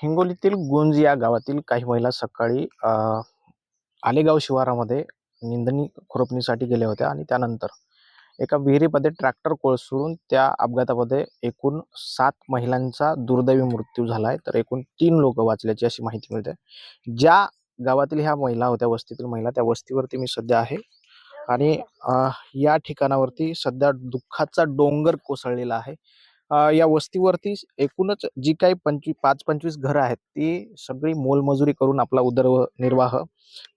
हिंगोलीतील गुंज या गावातील काही महिला सकाळी आलेगाव शिवारामध्ये निंदणी खुरपणीसाठी गेल्या होत्या आणि त्यानंतर एका विहिरीमध्ये ट्रॅक्टर कोसळून त्या अपघातामध्ये एकूण 7 महिलांचा दुर्दैवी मृत्यू झालाय, तर एकूण 3 लोक वाचल्याची अशी माहिती मिळते. ज्या गावातील ह्या महिला होत्या, वस्तीतील महिला, त्या वस्तीवरती मी सध्या आहे आणि या ठिकाणावरती सध्या दुःखाचा डोंगर कोसळलेला आहे. या वस्तीवरती एकूणच जी काही 5-25 घरं आहेत, ती सगळी मोलमजुरी करून आपला उदरनिर्वाह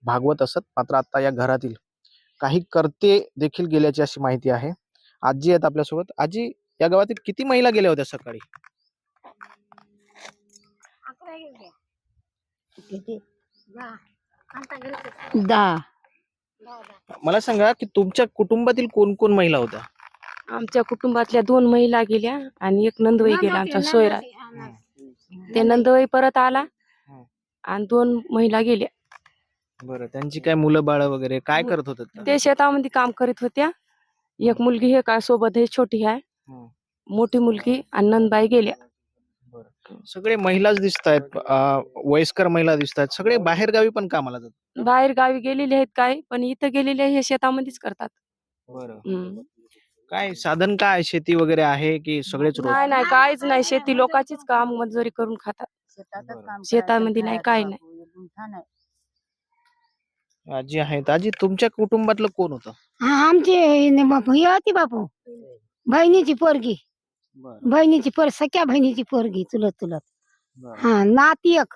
भागवत असत. मात्र आता या घरातील काही कर्ते देखील गेल्याची अशी माहिती आहे. आजी आहेत आपल्यासोबत. आजी, या गावातील किती महिला गेल्या होत्या सकाळी? किती? 10. मला सांगा की तुमच्या कुटुंबातील कोण कोण महिला होत्या? आमच्या कुटुंबातल्या 2 महिला गेल्या आणि एक नंदवई गेला आमचा सोयरा. ते नंदवई परत आला आणि 2 महिला गेल्या. बरं, त्यांची काय मुलं बाळ वगैरे काय करत होतात? ते शेतामध्ये काम करीत होत्या. एक मुलगी हे का सोबत, हे छोटी आहे, मोठी मुलगी आणि नंदबाई गेल्या. सगळे महिलाच दिसत आहेत, वयस्कर महिला दिसत आहेत. सगळे बाहेर गावी पण कामाला जातात? बाहेर गावी गेलेले आहेत काय, पण इथं गेलेले हे शेतामध्येच करतात. बरं, काय साधन काय, शेती वगैरे आहे की सगळेच रोज? नाही काहीच नाही, शेती लोकांचीच काम मजुरी करून खातात. शेतामध्ये नाही, काय नाही. आजी आहेत. आजी, तुमच्या कुटुंबातलं कोण होतं? आमची बापू ही होती, बापू बहिणीची पोरगी, सख्या बहिणीची पोरगी, चुलत हा नाती एक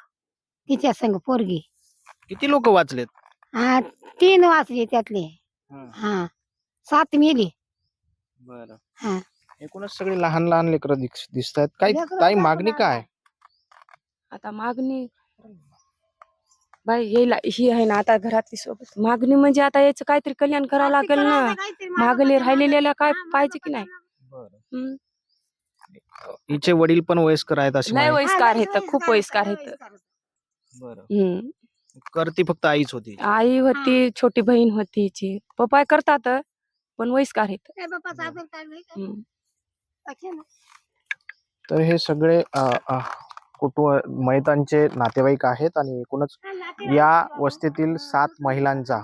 तिच्या संग पोरगी. किती लोक वाचलेत? 3 वाचले त्यातले. 7 मेली. बरं. हा, एकूणच सगळे लहान लहान लेकरं दिसत आहेत. काय ताई, मागणी काय? आता मागणी बाई येईल ही आहे ना, आता घरातली सोबत मागणी म्हणजे आता याचं काहीतरी कल्याण करावं लागेल ना. मागले राहिलेल्या काय पाहिजे की नाही. हिचे वडील पण वयस्कर आहेत अशी नाही, माहिती? वयस्कार आहेत, खूप वयस्कार आहेत. करती फक्त आईच होती? आई होती, छोटी बहीण होती हिची. पप्पा करतात पण वयस्कार आहेत. तर हे सगळे मयतांचे नातेवाईक आहेत आणि एकूणच या वस्तीतील 7 महिलांचा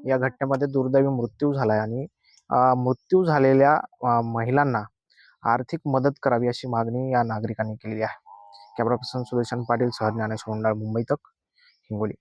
या घटनेमध्ये दुर्दैवी मृत्यू झालाय आणि मृत्यू झालेल्या महिलांना आर्थिक मदत करावी अशी मागणी या नागरिकांनी केली आहे. कॅमेरा पर्सन सुदर्शन पाटील सह ज्ञानेश्वर मुंबई तक, हिंगोली.